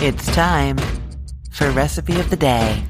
It's time for Recipe of the Day.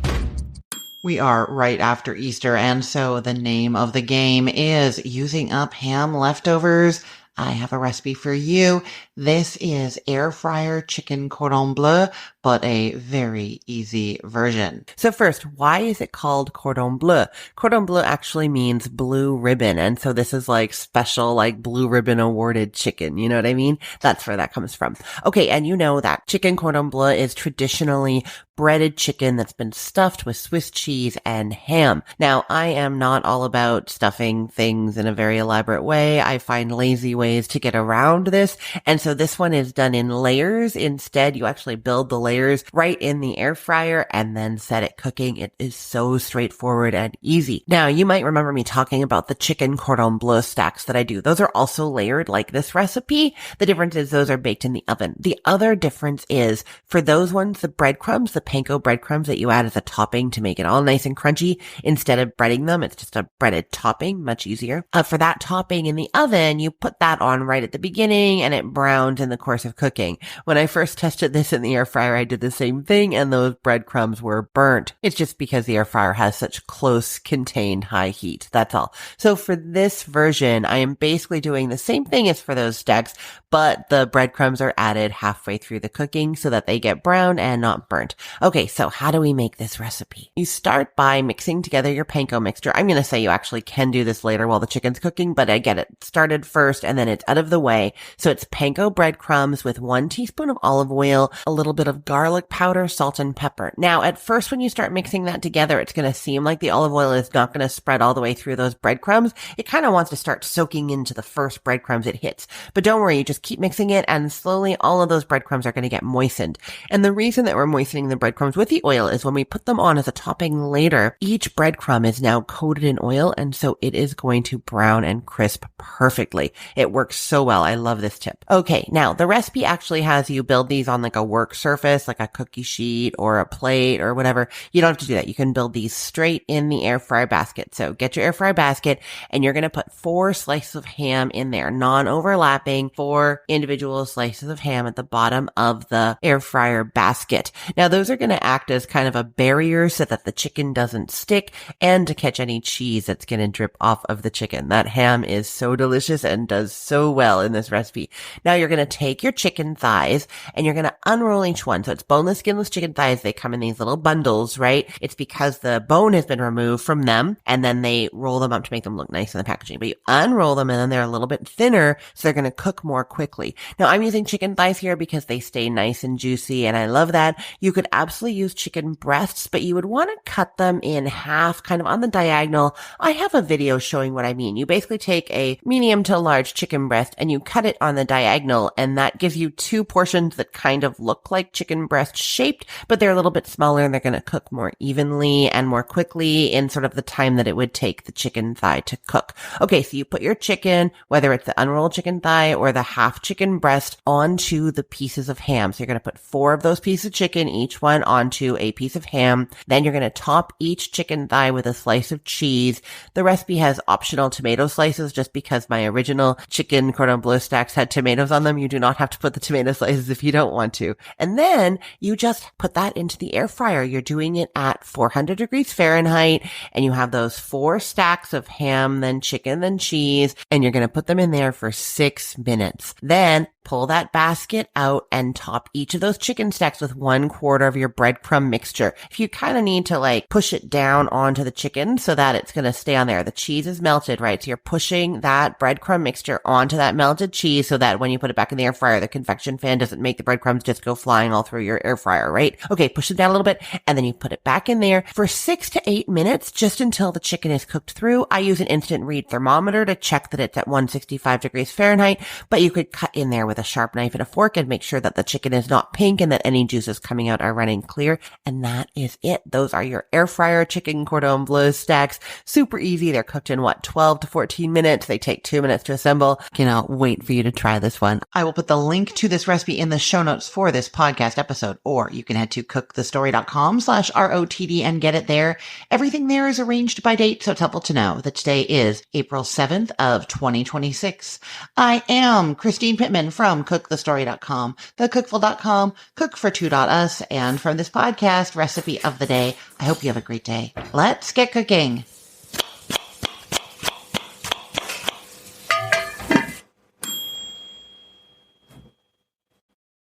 We are right after Easter, and so the name of the game is using up ham leftovers. I have a recipe for you. This is air fryer chicken cordon bleu, but a very easy version. So first, why is it called cordon bleu? Cordon bleu actually means blue ribbon. And so this is like special, like blue ribbon awarded chicken. You know what I mean? That's where that comes from. Okay. And you know that chicken cordon bleu is traditionally breaded chicken that's been stuffed with Swiss cheese and ham. Now, I am not all about stuffing things in a very elaborate way. I find lazy ways to get around this. And so this one is done in layers. Instead, you actually build the layers right in the air fryer and then set it cooking. It is so straightforward and easy. Now, you might remember me talking about the chicken cordon bleu stacks that I do. Those are also layered like this recipe. The difference is those are baked in the oven. The other difference is for those ones, the breadcrumbs, the panko breadcrumbs that you add as a topping to make it all nice and crunchy. Instead of breading them, it's just a breaded topping, much easier. For that topping in the oven, you put that on right at the beginning and it browns in the course of cooking. When I first tested this in the air fryer, I did the same thing and those breadcrumbs were burnt. It's just because the air fryer has such close, contained high heat. That's all. So for this version, I am basically doing the same thing as for those stacks, but the breadcrumbs are added halfway through the cooking so that they get brown and not burnt. Okay, so how do we make this recipe? You start by mixing together your panko mixture. I'm going to say you actually can do this later while the chicken's cooking, but I get it started first and then it's out of the way. So it's panko breadcrumbs with 1 teaspoon of olive oil, a little bit of garlic powder, salt, and pepper. Now, at first when you start mixing that together, it's going to seem like the olive oil is not going to spread all the way through those breadcrumbs. It kind of wants to start soaking into the first breadcrumbs it hits. But don't worry, you just keep mixing it and slowly all of those breadcrumbs are going to get moistened. And the reason that we're moistening the breadcrumbs with the oil is when we put them on as a topping later, each breadcrumb is now coated in oil and so it is going to brown and crisp perfectly. It works so well. I love this tip. Okay, now the recipe actually has you build these on like a work surface, like a cookie sheet or a plate or whatever. You don't have to do that. You can build these straight in the air fry basket. So get your air fry basket and you're going to put 4 slices of ham in there, non-overlapping, 4 individual slices of ham at the bottom of the air fryer basket. Now those are going to act as kind of a barrier so that the chicken doesn't stick and to catch any cheese that's going to drip off of the chicken. That ham is so delicious and does so well in this recipe. Now you're going to take your chicken thighs and you're going to unroll each one. So it's boneless, skinless chicken thighs. They come in these little bundles, right? It's because the bone has been removed from them and then they roll them up to make them look nice in the packaging. But you unroll them and then they're a little bit thinner so they're going to cook more quickly. Now I'm using chicken thighs here because they stay nice and juicy and I love that. You could absolutely use chicken breasts, but you would want to cut them in half, kind of on the diagonal. I have a video showing what I mean. You basically take a medium to large chicken breast and you cut it on the diagonal, and that gives you 2 portions that kind of look like chicken breast shaped, but they're a little bit smaller and they're going to cook more evenly and more quickly in sort of the time that it would take the chicken thigh to cook. Okay, so you put your chicken, whether it's the unrolled chicken thigh or the half chicken breast, onto the pieces of ham. So you're going to put 4 of those pieces of chicken, each one onto a piece of ham. Then you're going to top each chicken thigh with a slice of cheese. The recipe has optional tomato slices just because my original chicken cordon bleu stacks had tomatoes on them. You do not have to put the tomato slices if you don't want to. And then you just put that into the air fryer. You're doing it at 400 degrees Fahrenheit and you have those 4 stacks of ham, then chicken, then cheese, and you're going to put them in there for 6 minutes. Then pull that basket out and top each of those chicken stacks with 1/4 of your breadcrumb mixture. If you kind of need to like push it down onto the chicken so that it's going to stay on there. The cheese is melted, right? So you're pushing that breadcrumb mixture onto that melted cheese so that when you put it back in the air fryer, the convection fan doesn't make the breadcrumbs just go flying all through your air fryer, right? Okay, push it down a little bit and then you put it back in there for 6 to 8 minutes just until the chicken is cooked through. I use an instant read thermometer to check that it's at 165 degrees Fahrenheit, but you could cut in there with a sharp knife and a fork and make sure that the chicken is not pink and that any juices coming out are running clear. And that is it. Those are your air fryer chicken cordon bleu stacks. Super easy. They're cooked in 12 to 14 minutes. They take 2 minutes to assemble. Cannot wait for you to try this one. I will put the link to this recipe in the show notes for this podcast episode, or you can head to cookthestory.com/ROTD and get it there. Everything there is arranged by date, so it's helpful to know that today is April 7th of 2026. I am Christine Pittman from from cookthestory.com, thecookful.com, cookfor2.us, and from this podcast, Recipe of the Day. I hope you have a great day. Let's get cooking.